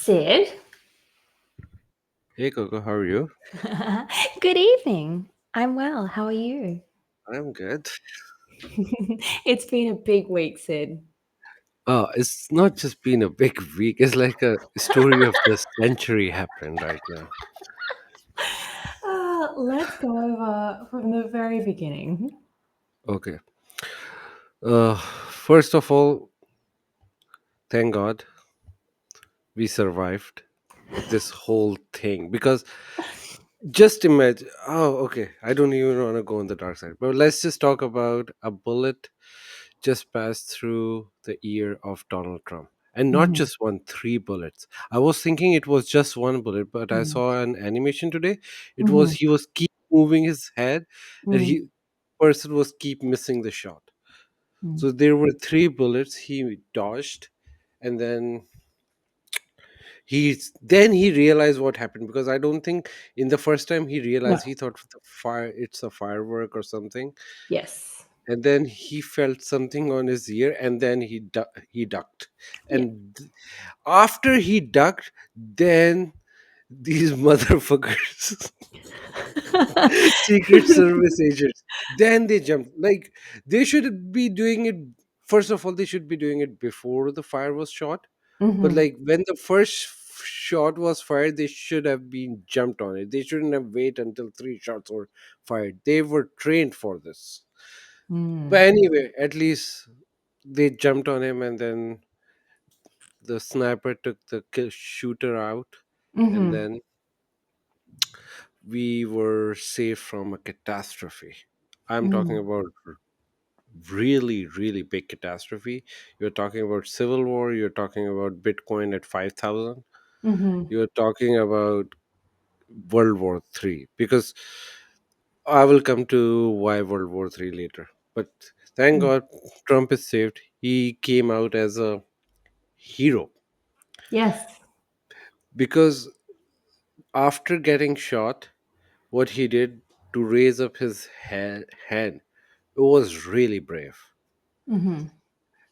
Sid. Hey Coco, how are you? Good evening. I'm well. How are you? I'm good. It's been a big week, Sid. It's not just been a big week, it's like a story of the century happened right now. Let's go over from the very beginning. Okay. First of all, thank God we survived this whole thing because just imagine. Oh, okay. I don't even want to go on the dark side, but let's just talk about a bullet just passed through the ear of Donald Trump. And not Mhm, just one, three bullets. I was thinking it was just one bullet, but I mhm, saw an animation today. It was mhm, he was keep moving his head, and mm, he person was keep missing the shot. mm. So there were three bullets he dodged, and then he realized what happened because I don't think in the first time he No. realized he thought the fire it's a firework or something, Yes. and then he felt something on his ear, and then he ducked, Yeah. and after he ducked, then these motherfuckers, secret service agents, then they jumped. Like they should be doing it. First of all, they should be doing it before the fire was shot. But Mhm, like when the first shot was fired, they should have been jumped on it. They shouldn't have waited until three shots were fired. They were trained for this. But mm, anyway, at least they jumped on him, and then the sniper took the shooter out, and mhm, then we were safe from a catastrophe. I'm talking mm, about really, really big catastrophe. You're talking about civil war. You're talking about Bitcoin at 5,000. mhm, You're talking about World War III. Because I will come to why World War III later. But thank mm. God Trump is saved. He came out as a hero Yes. because after getting shot, what he did to raise up his hand, it was really brave. Mhm.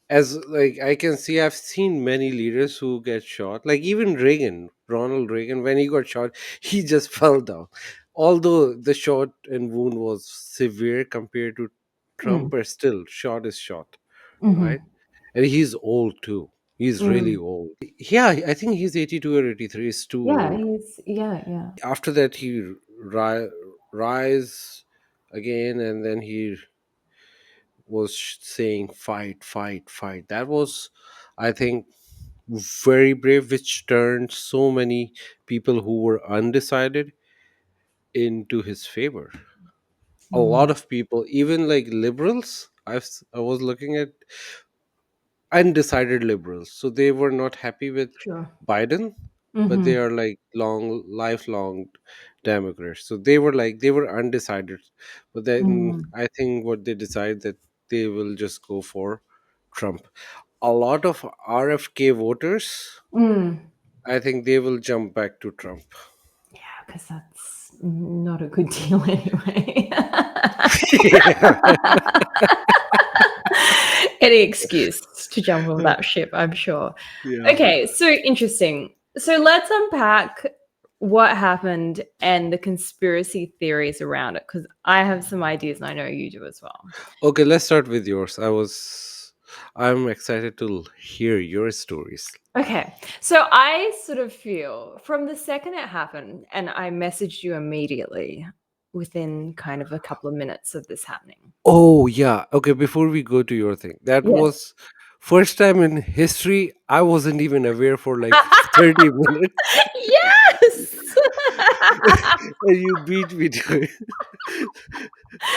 As like I can see, I've seen many leaders who get shot, like even Ronald Reagan, when he got shot, he just fell down, although the shot and wound was severe compared to Mm, Trump, but still shot is shot, right? mhm, And he's old too. He's really mm. old. Yeah, I think he's 82 or 83. Is too Yeah, old. yeah. After that he rise again, and then he was saying fight, fight, fight. That was, I think, very brave, which turned so many people who were undecided into his favor. A lot Mm. of people, even like liberals, I was looking at undecided liberals, so they were not happy with Sure. Biden, but they Mhm, are like lifelong Democrats, so they were undecided. But then mhm. I think what they decide that they will just go for Trump. A lot of RFK voters, Mm. I think they will jump back to Trump. Yeah, because that's not a good deal anyway. Yeah. Any excuse to jump on that ship, I'm sure. Yeah. Okay, so interesting. So let's unpack what happened and the conspiracy theories around it, because I have some ideas and I know you do as well. Okay, let's start with yours. I'm excited to hear your stories. Okay, so I sort of feel from the second it happened, and I messaged you immediately within kind of a couple of minutes of this happening. Oh yeah. Okay, before we go to your thing, that Yes. was first time in history I wasn't even aware for like 30 minutes. Yes. And you beat me to it.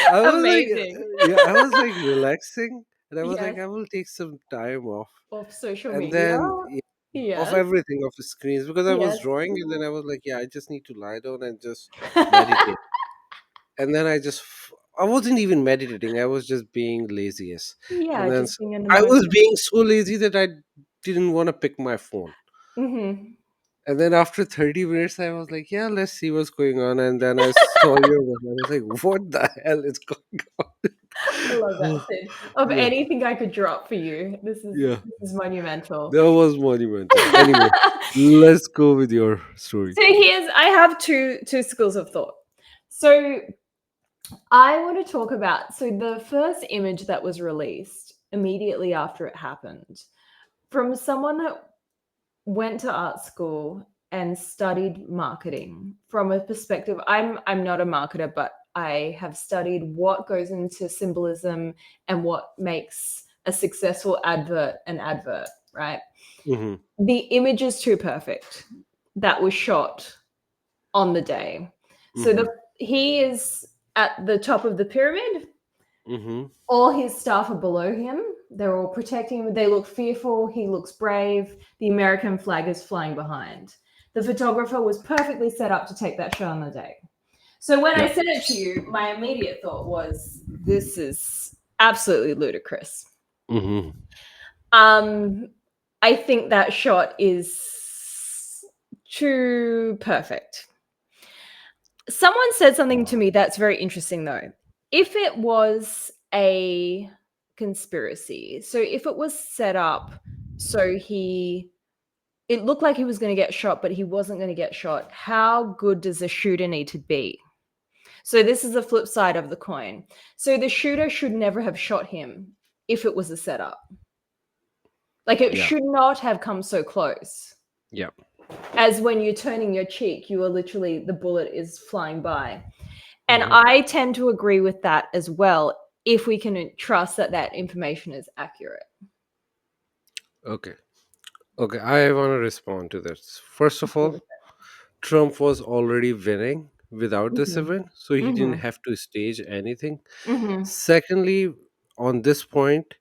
I was like, Amazing. yeah, I was like relaxing, and I was like, Yes. I will take some time off, Of social and media. then yeah, of Yes. everything, of the screens, because I was Yes. drawing, and then I was like, yeah, I just need to lie down and just meditate. And then I wasn't even meditating. I was just being laziest, and Yeah, then just being in the I was moment. being so lazy that I didn't want to pick my phone. Mhm. And then after 30 minutes, I was like, yeah, let's see what's going on. And then I saw your one. I was like, what the hell is going I love that, on? Sid. Of Yeah, anything I could drop for you, yeah. this is monumental. That was monumental. Anyway, let's go with your story. So here's I have two schools of thought. So I want to talk about the first image that was released immediately after it happened from someone that went to art school and studied marketing from a perspective. I'm not a marketer, but I have studied what goes into symbolism and what makes a successful advert an advert, right? Hmm. The image is too perfect that was shot on the day. So Hmm. he is at the top of the pyramid. Hmm. All his staff are below him. They're all protecting him. They look fearful. He looks brave. The American flag is flying behind. The photographer was perfectly set up to take that shot on the day. So when I Yeah. sent it to you, my immediate thought was, this is absolutely ludicrous. Hmm. Um, I think that shot is too perfect. Someone said something to me that's very interesting, though. If it was a conspiracy, so if it was set up so it looked like he was going to get shot, but he wasn't going to get shot, how good does the shooter need to be? So this is the flip side of the coin. So the shooter should never have shot him if it was a setup. Like it Yeah. should not have come so close. Yeah. As when you're turning your cheek, you are literally, the bullet is flying by. And Hmm. I tend to agree with that as well, if we can trust that that information is accurate. Okay. Okay. I want to respond to this. First of all, Trump was already winning without this Mhm. event, so he didn't Mhm. have to stage anything. Mhm. Secondly, on this point,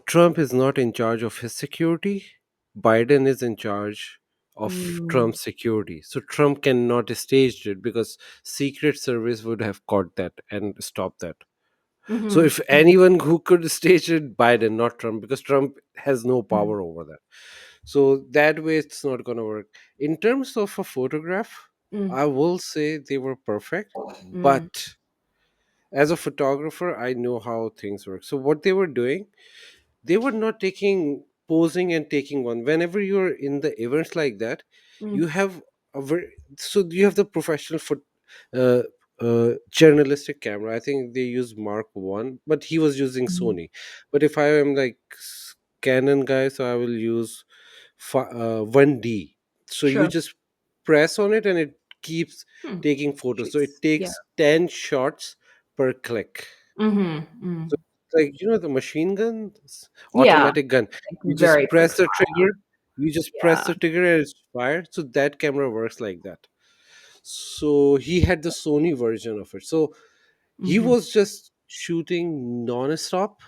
Trump is not in charge of his security. Biden is in charge of Mm. Trump's security. So Trump cannot stage it because Secret Service would have caught that and stopped that. So Mhm. if Mhm. anyone who could stage it, Biden, not Trump, because Trump has no Mhm. power over that. So that way it's not going to work. In terms of a photograph, Mm. I will say they were perfect, Mm. but as a photographer, I know how things work. So what they were doing, they were not taking posing and taking one. Whenever you're in the events like that, you Mm. have a very, so you have the professional uh, journalistic camera. I think they use Mark 1, but he was using Mhm. Sony. But if I am like Canon guy, so I will use 1D. So you Sure. just press on it and it keeps Hmm. taking photos. So Shoots. it Yeah. takes 10 shots per click. Mhm. So Mm. like the machine gun, Yeah. automatic gun. Like You very just quick press the fire. trigger. You just press Yeah. the trigger and it's fired. So that camera works like that. So he had the Sony version of it. So he Mhm. was just shooting non-stop,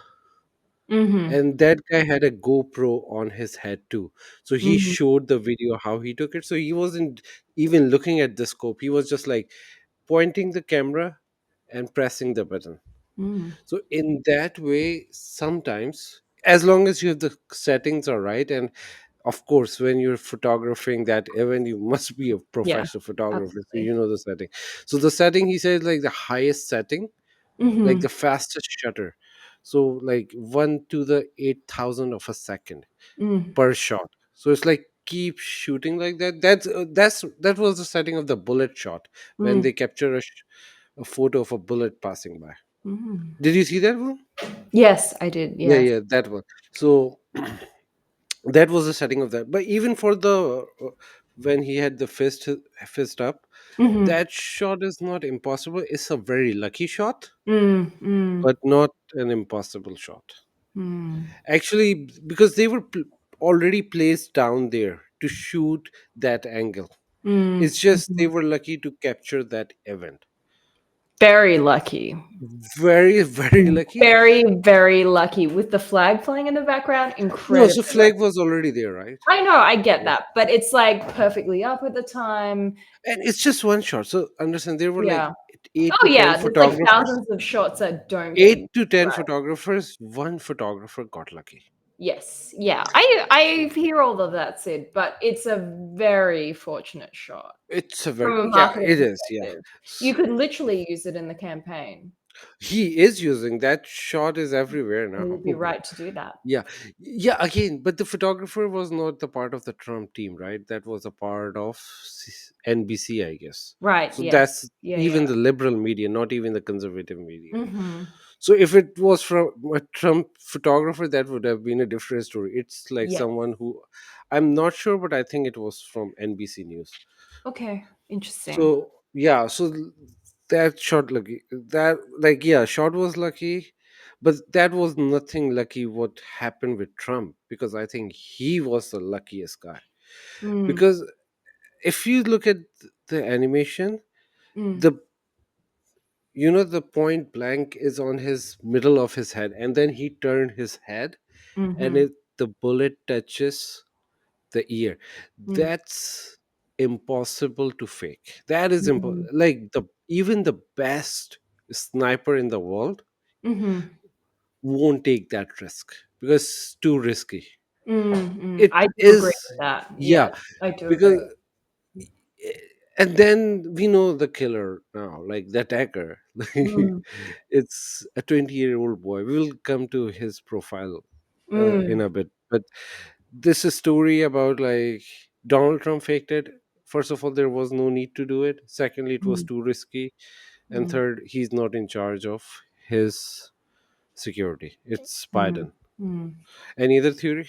Mhm. and that guy had a GoPro on his head too. So he Mhm. showed the video how he took it. So he wasn't even looking at the scope. He was just like pointing the camera and pressing the button. Mm. So in that way, sometimes, as long as you have the settings are right, and of course, when you're photographing that event, you must be a Yeah. professional photographer, so Absolutely. you know the setting. So the setting, he said, like the highest setting, like Mhm. the fastest shutter. So like 1 to the 8,000 of a second Mm. per shot. So it's like keep shooting like that. That was the setting of the bullet shot when Mm. they capture a photo of a bullet passing by. Mhm. Did you see that one? Yes, I did. Yeah, Yes. yeah, that one. So that was the setting of that. But even for the when he had the fist up, Mhm. that shot is not impossible. It's a very lucky shot, Mm. Mm. but not an impossible shot. Mm. Actually, because they were already placed down there to shoot that angle. Mm. It's just they Mhm. were lucky to capture that event. Very lucky. Very, very lucky. Very, very lucky with the flag flying in the background. No, so Incredibly flag lucky. was already there, right? I know, I get that, but it's like perfectly up at the time. And it's just one shot. So understand there were like Yeah. eight Oh to ten yeah, there's like photographers. thousands of shots that don't get Eight used. to ten Right. photographers. One photographer got lucky. Yes. Yeah. I hear all of that, Sid, but it's a very fortunate shot It's a very, from a yeah, marketing it is, yeah. perspective. You could literally use it in the campaign. He is using that shot is everywhere He now. would be right to do that. Yeah, yeah. Again, but the photographer was not the part of the Trump team, right? That was a part of NBC, I guess. Right. So Yes. that's Yeah. even Yeah. the liberal media, not even the conservative media. Mm-hmm. So if it was from a Trump photographer, that would have been a different story. It's like Yeah. someone who, I'm not sure, but I think it was from NBC News. Okay. Interesting. So yeah, so that shot lucky. That, like, yeah, shot was lucky, but that was nothing lucky what happened with Trump, because I think he was the luckiest guy. Mm, Because if you look at the animation, mm, the, the point blank is on his middle of his head, and then he turned his head, and mhm, the bullet touches the ear. mm, That's impossible to fake. That is mhm, like, the even the best sniper in the world mhm, won't take that risk, because it's too risky. mm. It I do agree is, with that. yeah, Yes, I do agree. because, and then we know the killer now, like the attacker. Mm, It's a 20-year-old boy. We will come to his profile in mm, a bit, but this is story about, like, Donald Trump faked it. First of all, there was no need to do it. Secondly, it was mm, too risky. And mm, third, he's not in charge of his security. It's mm, Biden. mm. Any other theory?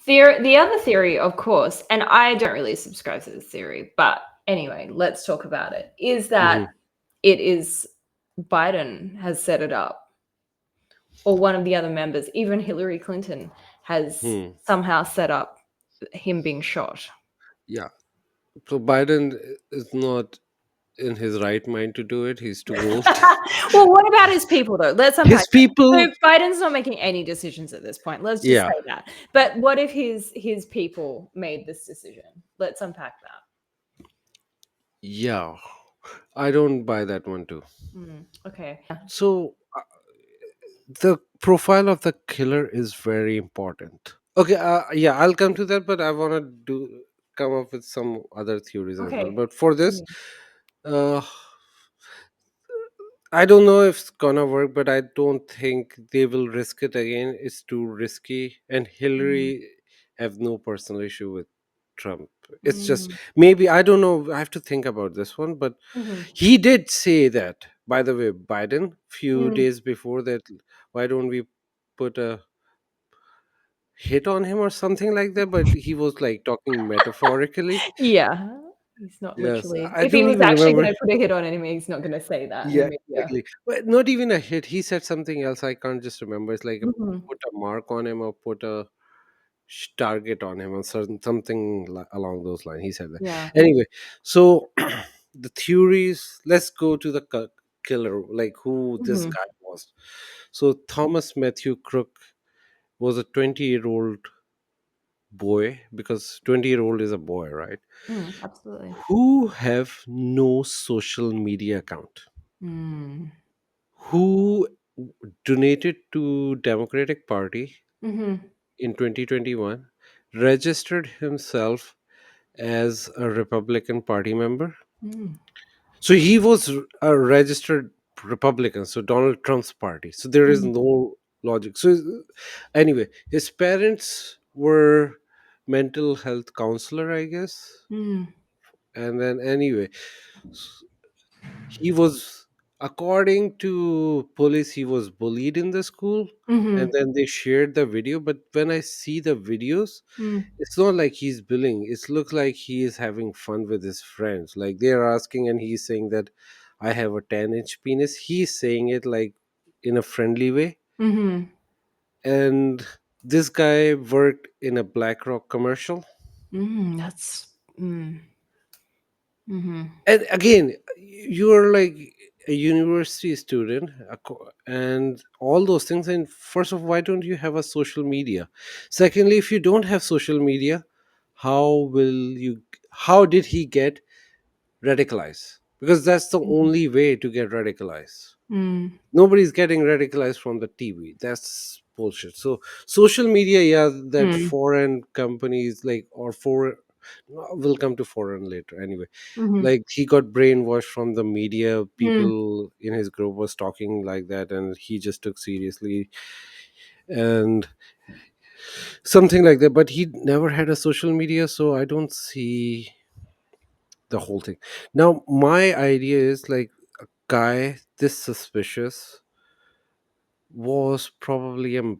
The other theory, of course, and I don't really subscribe to this theory, but anyway, let's talk about it, is that Hmm. it is Biden has set it up, or one of the other members, even Hillary Clinton has Hmm. somehow set up him being shot. Yeah. So Biden is not in his right mind to do it. He's too old. Well, what about his people, though? Let's unpack His that. So people. Biden's not making any decisions at this point. Let's just Yeah. say that. But what if his people made this decision? Let's unpack that. Yeah. I don't buy that one too. Okay. So the profile of the killer is very important. Okay, yeah, I'll come to that, but I want to come up with some other theories as well. Okay. But for this, uh, I don't know if it's gonna work, but I don't think they will risk it again. It's too risky, and Mm, Hillary have no personal issue with Trump. It's just, mm, maybe, I don't know. I have to think about this one, but mhm, he did say that. By the way, Biden, few mm. days before that, why don't we put a hit on him or something like that? But he was like talking metaphorically. Yeah. He's not Yes, literally. I If he don't was even actually remember. going to put a hit on enemy, he's not going to say that in the Yeah, media. exactly. But not even a hit. He said something else. I can't just remember. It's like Mhm. put a mark on him, or put a target on him, or certain something along those lines. He said that. Yeah. Anyway, so the theories. Let's go to the killer, like who this Mhm. guy was. So Thomas Matthew Crook was a 20-year-old boy, because 20-year-old is a boy, right? Absolutely. Who have no social media account, Mm. who donated to Democratic Party Mhm. in 2021, registered himself as a Republican Party member. Mm. So he was a registered Republican, so Donald Trump's party. So there is Mm. no logic. So anyway, his parents were mental health counselor, I guess. Mm. And then anyway, he was, according to police, he was bullied in the school, and Mhm. then they shared the video. But when I see the videos, Mm. it's not like he's bullying. It looks like he is having fun with his friends. Like, they're asking, and he's saying that I have a 10-inch penis. He's saying it like in a friendly way. Mhm. And this guy worked in a BlackRock commercial. That's mhm. And again, you're like a university student, and all those things. And first of all, why don't you have a social media? Secondly, if you don't have social media, how will you, how did he get radicalized? Because that's the Mhm. only way to get radicalized. Mm. Nobody's getting radicalized from the TV. That's bullshit. So social media, yeah, that Mm. foreign companies like or foreign, we'll come to foreign later anyway. Mhm. Like he got brainwashed from the media. Mm. People in his group was talking like that, and he just took seriously and something like that. But he never had a social media, so I don't see the whole thing. Now my idea is like a guy this suspicious was probably a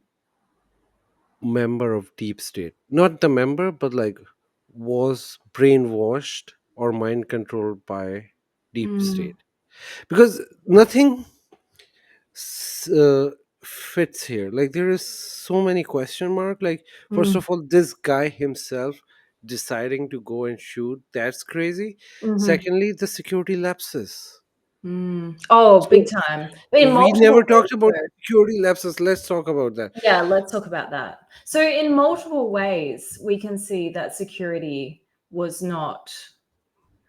member of deep state, not the member but like was brainwashed or mind controlled by deep Mm. state, because nothing s- uh, fits here. Like there is so many question mark. Like first Mm. of all, this guy himself deciding to go and shoot, that's crazy. Mhm. Secondly, the security lapses. Mm. Oh, big So time. In we multiple never ways, talked about though. security lapses. Let's talk about that. Yeah, let's talk about that. So, in multiple ways, we can see that security was not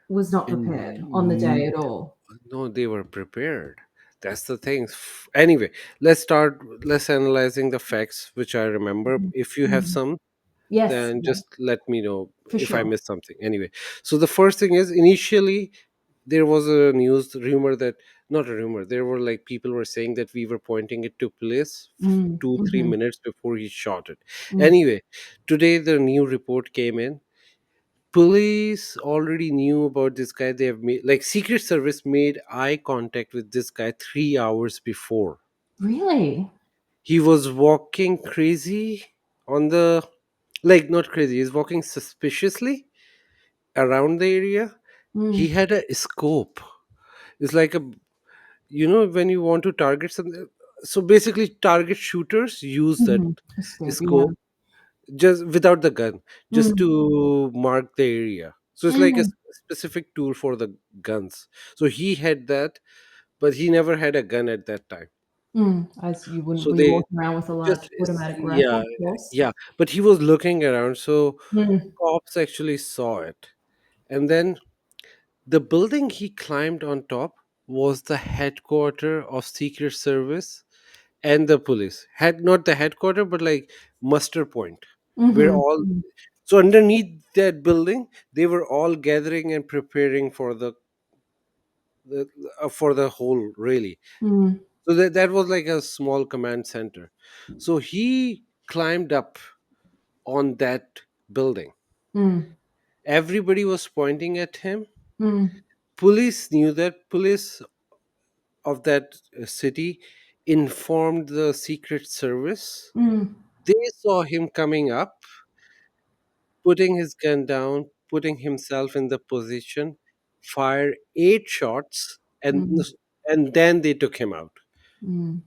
prepared on the And day at all. no, they were prepared. That's the thing. Anyway, let's start. Let's analyzing the facts, which I remember. Mhm. If you have Mhm. some, Yes, then yes, just let me know for if I sure. missed something. Anyway, so the first thing is initially there was a news rumor that, not a rumor. There were like people were saying that we were pointing it to police Mm. Mhm. 2 3 minutes before he shot it. Mm. Anyway, today the new report came in. Police already knew about this guy. They have made, like, secret service made eye contact with this guy 3 hours before. Really? He was walking crazy on the, like, not crazy, he's walking suspiciously around the area. He Mm. had a scope. It's like a, when you want to target something, so basically target shooters use that Mhm. A scope, yeah. scope just without the gun, just Mm. to mark the area. So it's like a Mhm. specific tool for the guns. So he had that, but he never had a gun at that time. Mm. As you wouldn't So be they walking around with a just large automatic rifle, yeah, of course. yeah, but he was looking around, so Mm. cops actually saw it. And then the building he climbed on top was the headquarter of secret service and the police. Had not the headquarter, but like muster point, where Mhm. all, Mm. so underneath that building they were all gathering and preparing for the whole, really. Mm. So that was like a small command center. So he climbed up on that building. Mm. Everybody was pointing at him. Mm. Police knew that. Police of that city informed the secret service. Mm. They saw him coming up, putting his gun down, putting himself in the position, fire 8 shots, Mm. and then they took him out. Mm.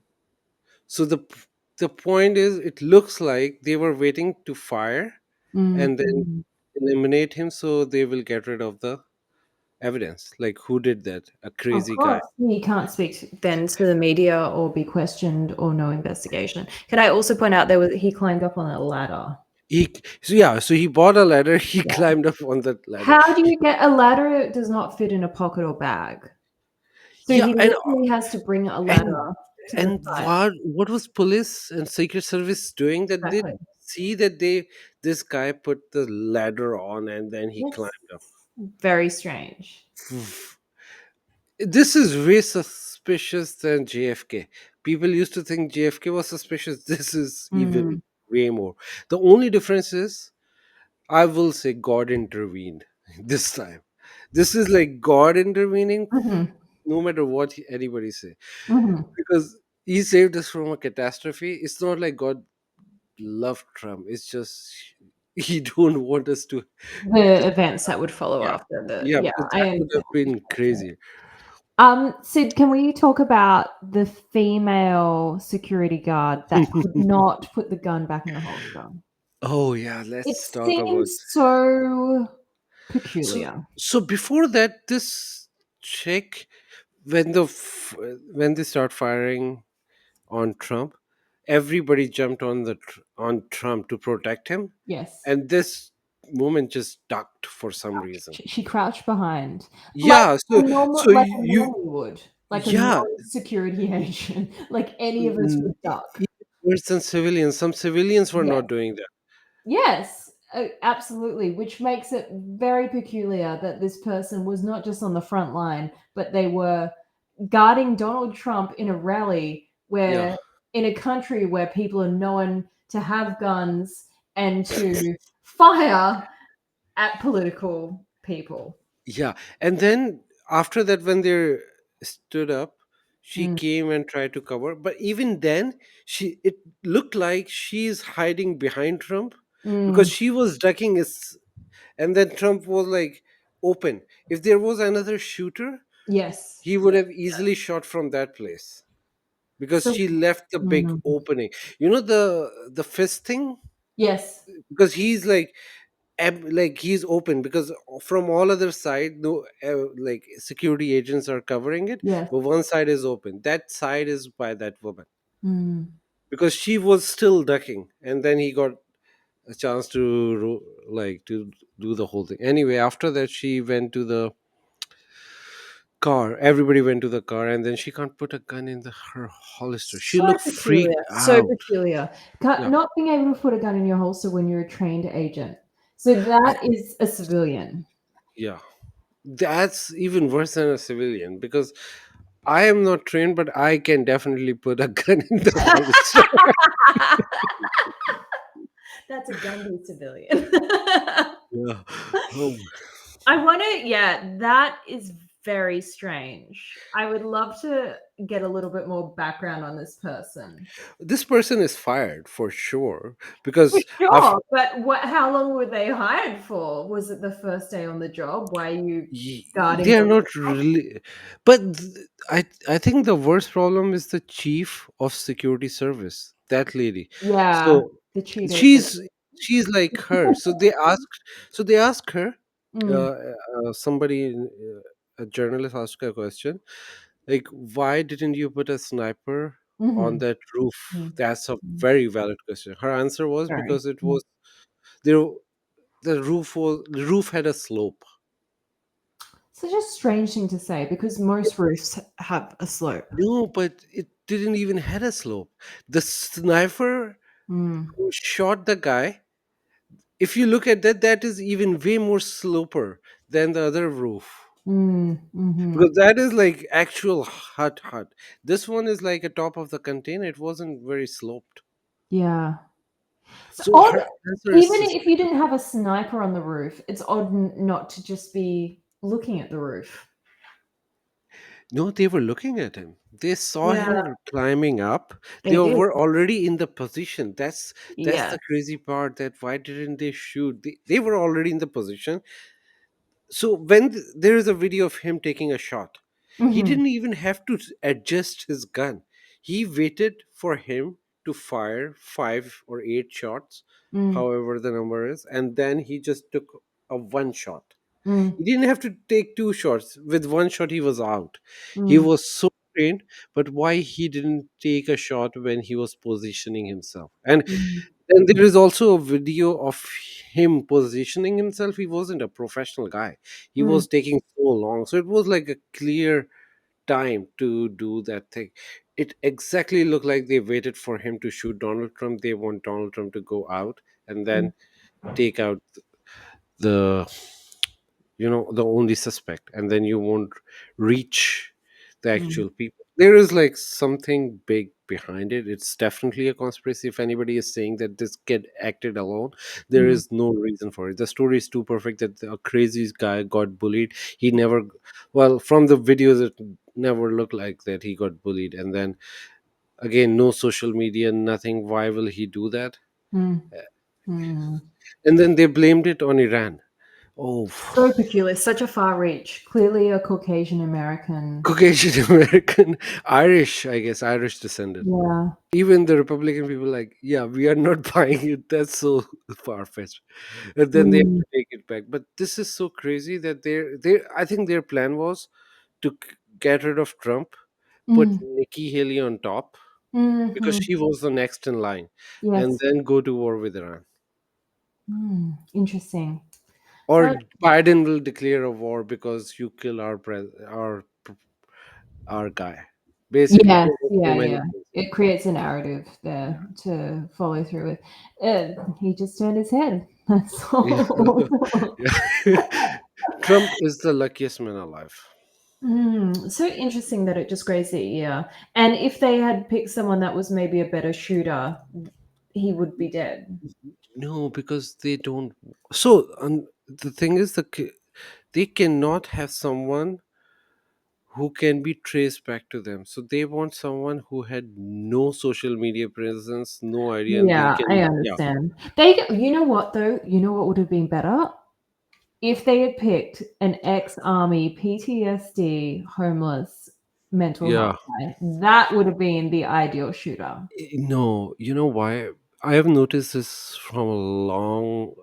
So the point is, it looks like they were waiting to fire Mm. and then Mm. eliminate him, so they will get rid of the evidence. Like who did that? A Of crazy guy. course, he can't speak then to the media or be questioned or no investigation. Can I also point out he climbed up on a ladder? So he bought a ladder. He Yeah. climbed up on that ladder. How do you get a ladder? It does not fit in a pocket or bag. So Yeah, he literally has to bring a and ladder to the and site. what was police and secret service doing, that they Exactly. see that this guy put the ladder on and then he Yes. climbed up. Very strange. This is way suspicious than JFK. People used to think JFK was suspicious. This is even Mm. way more. The only difference is, I will say, God intervened this time. This is like God intervening, Mhm. no matter what anybody say, Mhm. because he saved us from a catastrophe. It's not like God loved Trump. It's just he don't want us to. The events that would follow Yeah, after the yeah, yeah, because I that would understand have what been you're trying to say. crazy. Sid, can we talk about the female security guard that could not put the gun back in the holster? Oh yeah, It let's talk about. seems so So peculiar. so before that, this chick, when they start firing on Trump, everybody jumped on Trump to protect him, Yes. and this woman just ducked for some reason. She crouched behind Yeah, so like a you normie would, like a yeah, non-security agent, like any of us n- would duck. worse than civilians. Some civilians were Yeah. not doing that. Yes, absolutely, which makes it very peculiar that this person was not just on the front line, but they were guarding Donald Trump in a rally Yeah. where in a country where people are known to have guns and to fire at political people. Yeah. And then after that, when they stood up, she Mm, came and tried to cover. But even then, it looked like she's hiding behind Trump because mm, she was ducking his, and then Trump was like open. If there was another shooter, yes. he would have easily shot from that place because So she left the big mm, opening. You know the fist thing, yes, because he's like he's open because from all other side no like security agents are covering it, yes. but one side is open. That side is by that woman Mm. because she was still ducking, and then he got a chance to like to do the whole thing. Anyway, after that she went to the car. Everybody went to the car, and then she can't put a gun in her holster. She So looked peculiar, freaked so out. peculiar. Yeah. Not being able to put a gun in your holster when you're a trained agent. So I, that is a civilian. yeah, that's even worse than a civilian because I am not trained, but I can definitely put a gun in the holster. That's a Gandhi civilian. Yeah. Oh. I want to, yeah, that is very strange. I would love to get a little bit more background on this person. This person is fired for sure For because after, sure, but how long were they hired for? Was it the first day on the job? Why are you guarding they are Donald not Trump? really, but I think the worst problem is the chief of security service, that lady. Yeah, So the cheater. she's she's like her. So they asked her, Mm, somebody, a journalist asked her a question like, why didn't you put a sniper on mhm, that roof? mm, That's a mm, very valid question. Her answer was sorry. because it Mm. was there, the roof had a slope. Such a strange thing to say because most roofs have a slope. No, but it didn't even had a slope. The sniper Mm, who shot the guy, if you look at that, that is even way more sloper than the other roof. mhm. Because that is like actual hut. This one is like a top of the container. It wasn't very sloped. Yeah. It's So odd, her answer is even if you didn't have a sniper on the roof, it's odd not to just be looking at the roof. no, they were looking at him. They saw Yeah, him climbing up. They they did. were already in the position. That's Yeah. the crazy part. That why didn't they shoot? They were already in the position. So when there is a video of him taking a shot, he Mhm. didn't even have to adjust his gun. He waited for him to fire 5 or 8 shots, Mm, however the number is, and then he just took a one shot. mm, He didn't have to take 2 shots. With one shot, he was out. He mm, was so trained, but why he didn't take a shot when he was positioning himself? And mm, then there is also a video of him positioning himself. He wasn't a professional guy. He mm, was taking so long. So it was like a clear time to do that thing. It exactly looked like they waited for him to shoot Donald Trump. They want Donald Trump to go out and mm, then take out the the only suspect, and then you won't reach the mm, actual people. There is like something big behind it. It's definitely a conspiracy. If anybody is saying that this kid acted alone, there mm, is no reason for it. The story is too perfect that a crazy guy got bullied. He never, well, from the videos it never looked like that he got bullied. And then again, no social media, nothing. Why will he do that? mm, mm. And then they blamed it on Iran. Oh, So peculiar, such a far reach. Clearly a Caucasian American. Caucasian American, Irish, I guess, Irish descendant. Yeah. Even the Republican people like, yeah, we are not buying it. That's so far fetched. And then they have Mm, to take it back. But this is so crazy that they I think their plan was to get rid of Trump, put mm, Nikki Haley on top because mhm. she was the next in line, and Yes. then go to war with Iran. Interesting. Or Uh, Biden will declare a war because you kill our our guy. Basically, Yes, there's so yeah, many yeah. things. It creates a narrative there to follow through with. He just turned his head. That's Yeah. all. Yeah. Trump is the luckiest man alive. So interesting that it just grazed the ear. And if they had picked someone that was maybe a better shooter, he would be dead. No, because they don't. So, the thing is, they cannot have someone who can be traced back to them. So they want someone who had no social media presence, no idea, and they Yeah, I can. Yeah, understand. You know what though? You know what would have been better? If they had picked an ex-army, PTSD, homeless, mental health yeah. guy, that would have been the ideal shooter. No, you know why? I have noticed this from a long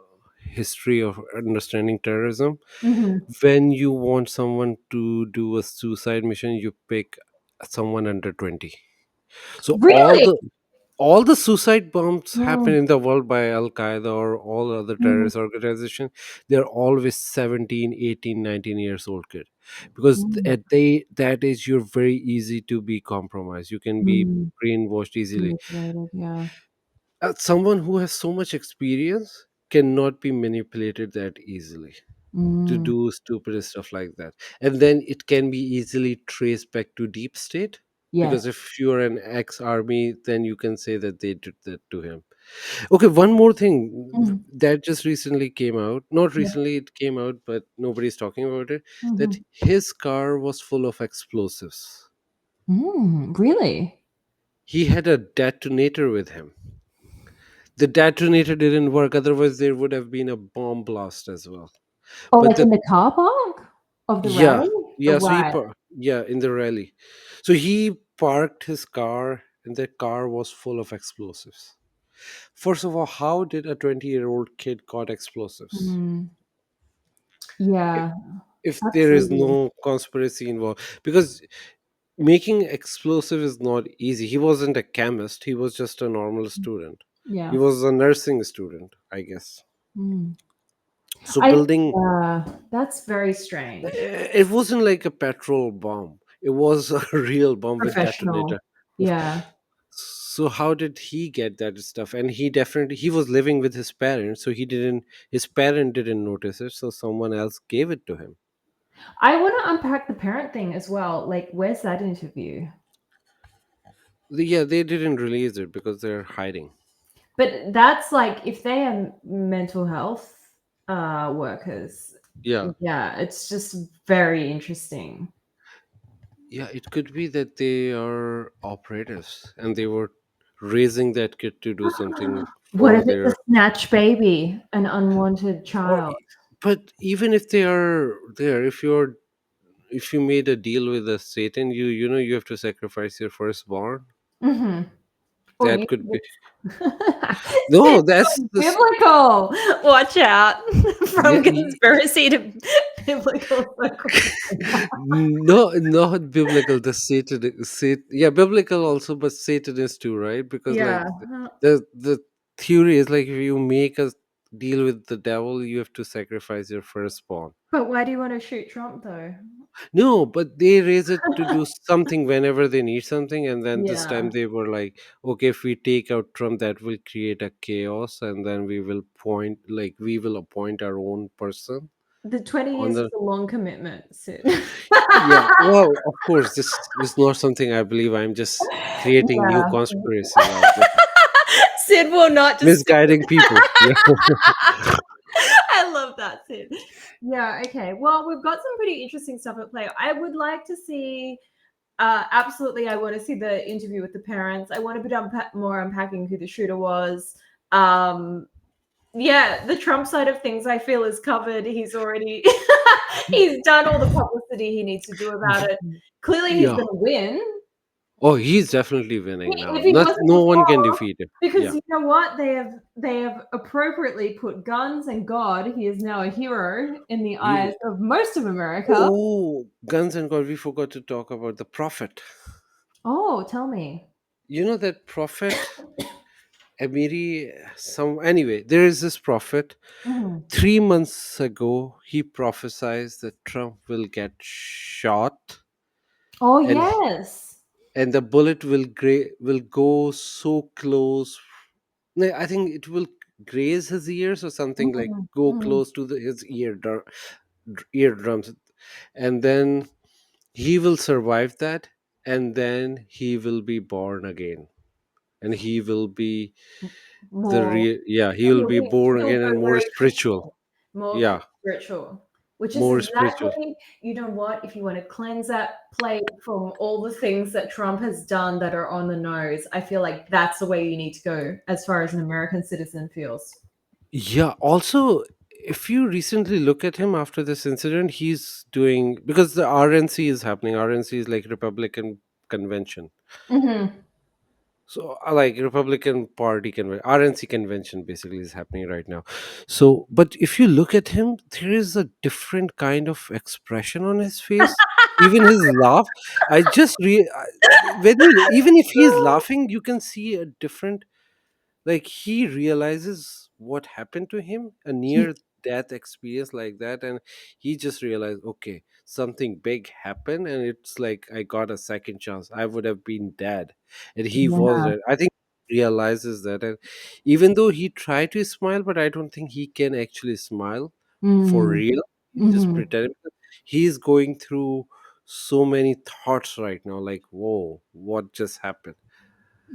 history of understanding terrorism. Mhm. When you want someone to do a suicide mission, you pick someone under 20. So Really? all the suicide bombs happen Mm, in the world by Al Qaeda or all other mhm, terrorist organization. They're always 17, 18, 19 years old kid, because mm, at they that age you're very easy to be compromised. You can be mm. brainwashed easily. Manipulated, yeah. Someone who has so much experience cannot be manipulated that easily to Mm, do stupid stuff like that. And then it can be easily traced back to deep state, yes. because if you're an ex-army, then you can say that they did that to him. Okay, one more thing Mm, that just recently came out. Not yeah. recently, it came out, but nobody's talking about it. That Mhm. his car was full of explosives. Really? He had a detonator with him. The detonator didn't work, otherwise there would have been a bomb blast as well. Oh, But like in the the car park of the Yeah, rally? yeah. So Right. yeah, in the rally, so he parked his car, and the car was full of explosives. First of all, how did a 20-year-old kid got explosives? Mm, If, yeah, if there is absolutely. no conspiracy involved, because making explosive is not easy. He wasn't a chemist, he was just a normal student. He Yeah. was a nursing student, I guess. Mm. So I building, That's very strange. it wasn't like a petrol bomb, it was a real bomb with Professional. detonator. Yeah. So how did he get that stuff? And he was living with his parents, so his parent didn't notice it, so someone else gave it to him. I wanna unpack the parent thing as well. Like, where's that interview? Yeah, they didn't release it because they're hiding. But that's like if they are mental health workers, Yeah, yeah, it's just very interesting. yeah, it could be that they are operatives and they were raising that kid to do something What if for it's a their, snatch baby, an unwanted or child? but even if they are there, if you made a deal with a Satan, you know you have to sacrifice your firstborn. Mhm. Or That you could be. It's No, that's so this. biblical. Watch out. Yeah, From conspiracy to biblical circles. no, not biblical. The yeah, biblical also, but Satanist too, right? Because like Yeah. the theory is like if you make a deal with the devil, you have to sacrifice your firstborn. But why do you wanna shoot Trump though? No, but they raise it to do something whenever they need something, and then this Yeah. time they were like, okay, if we take out Trump, that will create a chaos, and then we will appoint our own person The 20 on years is the. a long commitment, Sid. Yeah, well, of course, this is not something I believe. I'm just creating new Yeah. conspiracies. I'm just Sid will not just stick with misguiding people. Yeah. I love that, Sid. Yeah, okay. Well, we've got some pretty interesting stuff at play. I would like to see absolutely, I want to see the interview with the parents. I want a bit more unpacking who the shooter was. Um, yeah, the Trump side of things I feel is covered. He's already he's done all the publicity he needs to do about it. Clearly, he's Yeah. going to win. Oh, he's definitely winning If now. he Not wasn't no one can before, defeat him. because Yeah. you know what? They have appropriately put guns and God. He is now a hero in the eyes He, of most of America. oh, guns and God. We forgot to talk about the prophet. Oh, tell me. You know that prophet Emiri. Some anyway. There is this prophet. Mhm. 3 months ago, he prophesied that Trump will get shot, Oh, and yes. and the bullet will go so close. No, I think it will graze his ears or something, like Mm, go mm. close to his eardrums, and then he will survive that, and then he will be born again, and he will be the More, real, yeah, he will be born he'll again go and more very spiritual. more Yeah, spiritual, which is more spiritual. exactly, you know what, if you want to cleanse that plate from all the things that Trump has done that are on the nose, I feel like that's the way you need to go as far as an American citizen feels. Yeah, also, if you recently look at him after this incident, he's doing, because the RNC is happening. RNC is like Republican convention. Hmm. So, like Republican Party RNC convention basically is happening right now. So, but if you look at him, there is a different kind of expression on his face. Even his laugh, I just when you, even if he's laughing, you can see a different, like he realizes what happened to him, a near death experience like that, and he just realized, okay, something big happened, and it's like I got a second chance, I would have been dead, and he was Yeah. dead. I think he realizes that, and even though he tried to smile, but I don't think he can actually smile for Mm. real. He's just Hmm. pretending. He's going through so many thoughts right now, like, whoa, what just happened.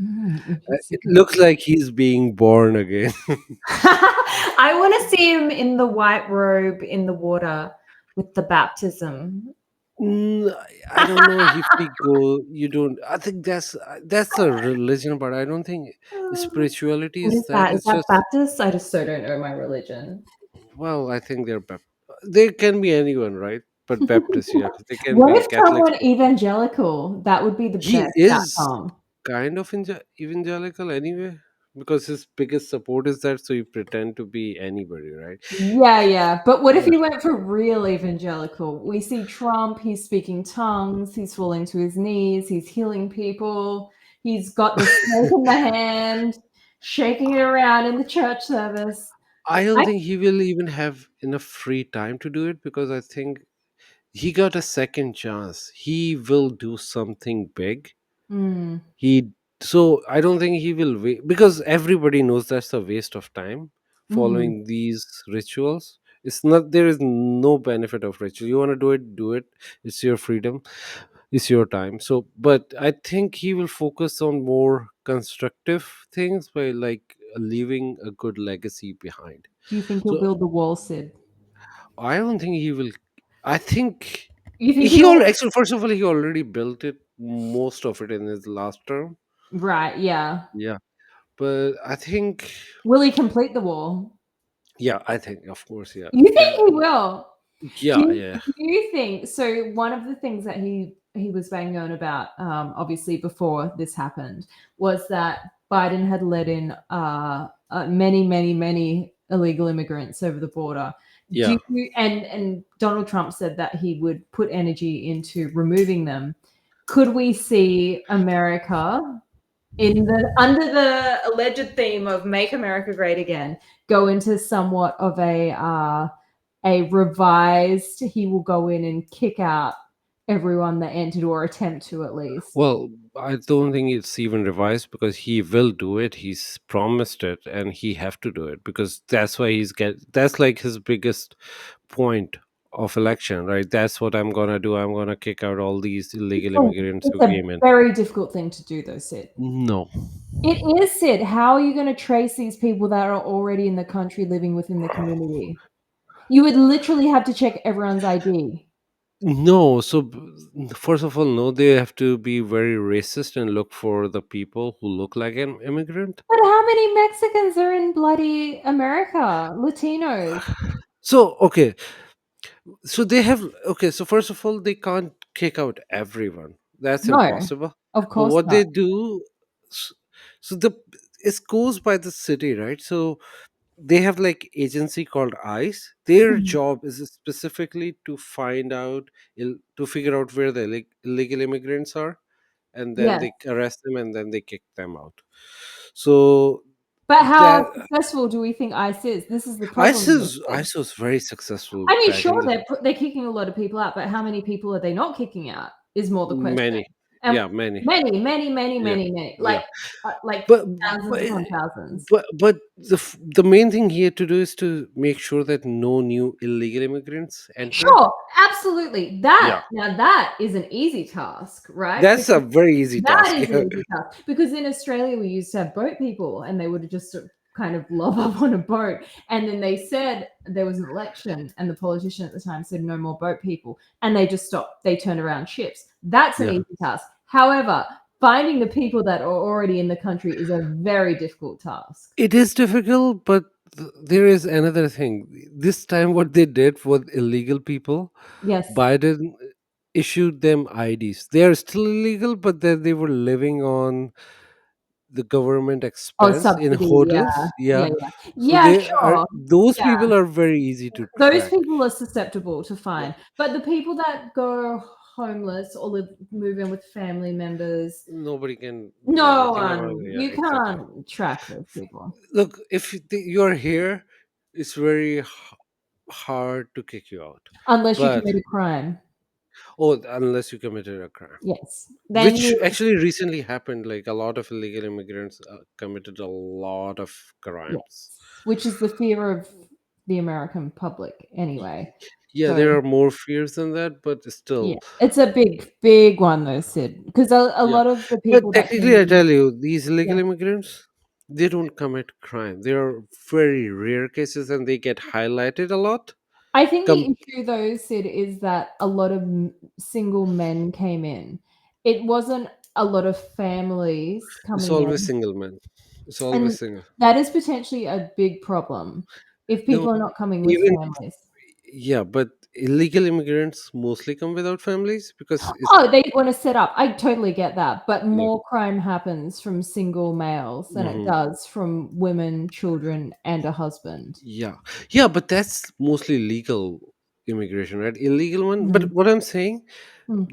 Mm, It interesting. looks like he's being born again. I want to see him in the white robe in the water with the baptism. I don't know if we go. You don't. I think that's a religion, but I don't think spirituality What is is that. that? Is It's that just, Baptist? I just so don't know my religion. well, I think they can be anyone, right? But Baptist, yeah, they can What be if Trump Catholics. went evangelical? That would be the He best is outcome. kind of evangelical anyway, because his biggest support is that, so you pretend to be anybody, right? Yeah, yeah. But what if Yeah. he went for real evangelical? We see Trump, he's speaking tongues, he's falling to his knees, he's healing people, he's got the snake in the hand, shaking it around in the church service. I don't I think he will even have enough free time to do it, because I think he got a second chance. He will do something big. mm, He So I don't think he will wait, because everybody knows that's a waste of time mhm. following these rituals. It's not, there is no benefit of ritual. You want to do it, do it. It's your freedom. It's your time. So, but I think he will focus on more constructive things by, like, leaving a good legacy behind. Do you think he'll So build the wall, Sid? I don't think he will. I think You think he he'll, already, actually, first of all, he already built it, most of it in his last term. right, yeah. Yeah, but I think, Will he complete the wall? yeah, I think, of course, yeah, You think he will? yeah, yeah, Do you think so? One of the things that he was banging on about, obviously before this happened, was that Biden had let in many illegal immigrants over the border. Do yeah. you, and Donald Trump said that he would put energy into removing them. Could we see America in the under the alleged theme of "Make America Great Again" go into somewhat of a revised, he will go in and kick out everyone that entered or attempt to at least. Well, I don't think it's even revised, because he will do it. He's promised it, and he have to do it, because that's why that's like his biggest point of election, right? That's what I'm gonna do. I'm gonna kick out all these illegal immigrants It's who a came in. very difficult thing to do, though, Sid. No. It is, Sid. How are you going to trace these people that are already in the country living within the community? You would literally have to check everyone's ID. No, so first of all, no, they have to be very racist and look for the people who look like an immigrant. But how many Mexicans are in bloody America? Latinos? So, okay, so they have, okay, so first of all, they can't kick out everyone. That's No, impossible. of But course what not. they do, s- so the it goes by the city, right? So they have like agency called ICE. Their Mhm. job is specifically to find out, to figure out where the illegal immigrants are, and then Yes. they arrest them, and then they kick them out. So But how that successful do we think ICE is? This is the problem with ISIS it. ISIS was very successful I mean, back in sure, the they're kicking a lot of people out, but how many people are they not kicking out is more the question. many. And Yeah, many. Yeah, many, yeah. like But thousands upon thousands. but the main thing here to do is to make sure that no new illegal immigrants enter. Sure, absolutely. Yeah, That is an easy task, right? that's a Because very easy that task. is an easy task. Because in Australia, we used to have boat people, and they would just sort of kind of lob up on a boat. And then they said there was an election, and the politician at the time said no more boat people, and they just stopped. They turned around ships. That's an Yeah, easy task. However, finding the people that are already in the country is a very difficult task. it is difficult, but there is another thing. This time, what they did for illegal people, Yes. Biden issued them IDs. They are still illegal, but then they were living on the government Oh, expense in subsidy. Yeah. hotels. Yeah. Yeah, Yeah. so Yeah. they are Sure. those Yeah. people are very easy to Those track. people are susceptible to Yeah, fine, but the people that go homeless or move in with family members, nobody can do no anything about one, it. Yeah, you exactly. can't track those people Look, if you're here, it's very hard to kick you out. unless you But commit a crime. oh, unless you committed a crime, Yes, then which you actually recently happened. Like a lot of illegal immigrants committed a lot of crimes. yes, which is the fear of the American public anyway. Yeah, So there are more fears than that, but yeah, still. it's a big one though, Sid, because a Yeah, lot of the but people that came technically, I in, tell you, these yeah. illegal immigrants, they don't commit crime. They are very rare cases, and they get highlighted a lot. I think the Com- issue though, Sid, is that a lot of single men came in. It wasn't a lot of families it's coming always in, single men. It's and always single. that is potentially a big problem if No, people are not coming with even families. yeah, but illegal immigrants mostly come without families because it's Oh, they want to set up. I totally get that, but yeah. more crime happens from single males than it Hmm. does from women, children, and a husband. Yeah, yeah, but that's mostly legal immigration, right? Illegal one. But Mm, what I'm saying, mm,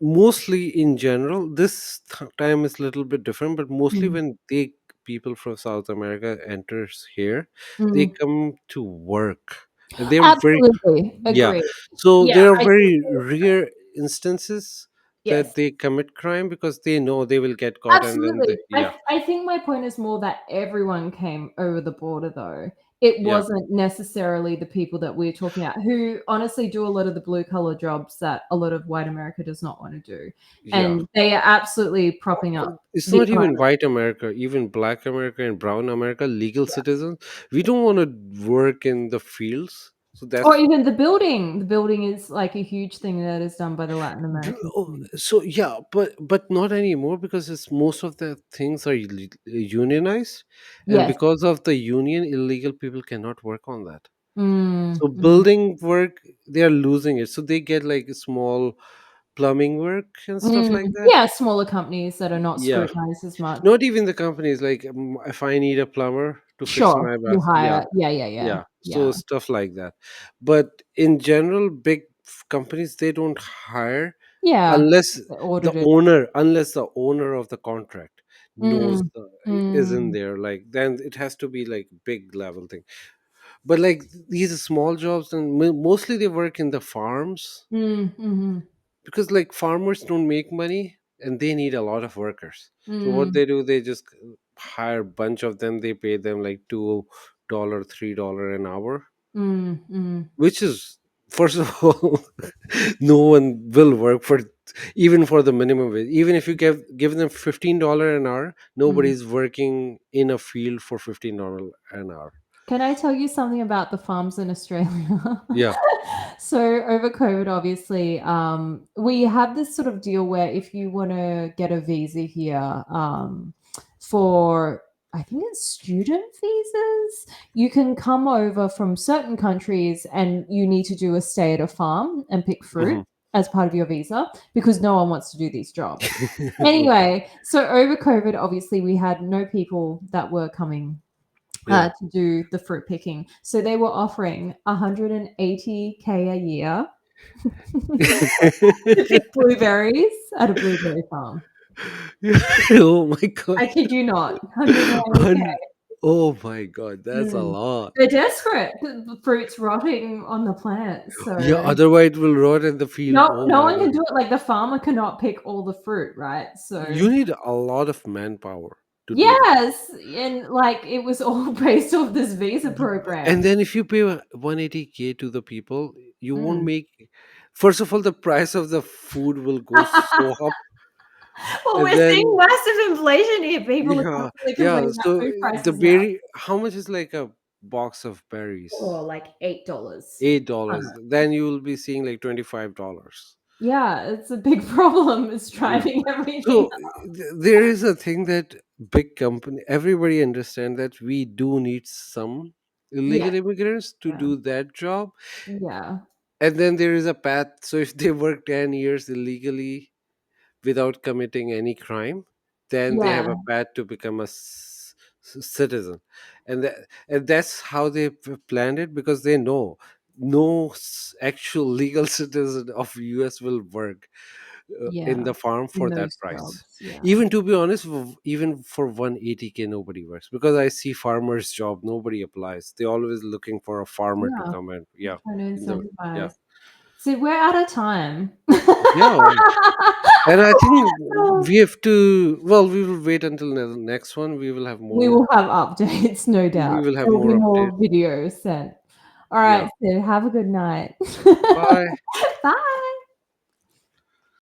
mostly in general, this time is a little bit different. But mostly mm, when they people from South America enters here, they mm. come to work, and they're very Absolutely yeah. agree. So Yeah, there are I very totally agree. rare instances that Yes. they commit crime because they know they will get caught, and then Absolutely. yeah, I think my point is more that everyone came over the border, though. It yeah, wasn't necessarily the people that we're talking about who honestly do a lot of the blue collar jobs that a lot of white America does not want to do. yeah. And they are absolutely propping up It's the not even economy. white America, even black America and brown America, legal citizens. We don't want to work in the fields. So Or that's even the building. The building is like a huge thing that is done by the Latin American community. so yeah, but not anymore because it's most of the things are unionized, and Yes. because of the union, illegal people cannot work on that. Mm, So mm, building work, they are losing it. So they get like small plumbing work and stuff mm. like that. Yeah, smaller companies that are not Yeah, scrutinized as much. not even the companies. Like if I need a plumber to fix Sure, my you bath, yeah, hire yeah. yeah. So Yeah. stuff like that. But in general, big companies they don't hire Yeah, unless they're audited. unless the owner of the contract knows Mm, is in mm, there. Like then it has to be like big level thing. But like these small jobs and mostly they work in the farms mhm, because like farmers don't make money and they need a lot of workers. So what mm, they do, they just hire a bunch of them. They pay them like $2 $3 an hour, mm. which is first of all no one will work for even for the minimum wage. Even if you give them $15 an hour, Mm. nobody's working in a field for $15 an hour. Can I tell you something about the farms in Australia? Yeah. So over COVID, obviously, we have this sort of deal where if you want to get a visa here, for I think it's student visas, you can come over from certain countries and you need to do a stay at a farm and pick fruit Hmm. as part of your visa because no one wants to do these jobs. Okay. Anyway, so over COVID, obviously, we had no people that were coming Yeah. to do the fruit picking. So they were offering 180K a year to pick blueberries at a blueberry farm. Oh my god. I kid you not, 180K. Oh my god, that's a Mm. lot. They're desperate. The fruit's rotting on the plants, Yeah, so otherwise it will rot in the field. Oh no my one can god. do it. Like, the farmer cannot pick all the fruit, right? So You need a lot of manpower to do that. yes, and, like, it was all based off this visa And program. then if you pay 180K to the people, you won't Mm. make, first of all, the price of the food will go so up. Well, And we're seeing then massive inflation here. People are yeah, constantly yeah. complaining about So food the prices now. berry, how much is like a box of Oh, berries? like $8. $8. Then you will be seeing like $25. Yeah, it's a big problem. It's Yeah. driving everything So there is a thing that big company, everybody understand that we do need some Yeah, illegal immigrants to yeah, do that job. yeah, And then there is a path. So if they work 10 years illegally without committing any crime, then they have yeah, a path to become a citizen. And that's how they planned it, because they know no actual legal citizen of US will work in yeah, the farm in for that those price. jobs, yeah. Even to be honest, even for 180K nobody works, because I see farmers job nobody applies. They always looking for a farmer to Yeah, come and I'm yeah, trying to in the yeah, incentivize. So we're out of time. yeah. And I think we have to, well, we will wait until the next one. We will have We more, will have updates, no doubt. we will have There will be more update. more videos sent. Yeah. Alright, so have a good night. Bye. Bye.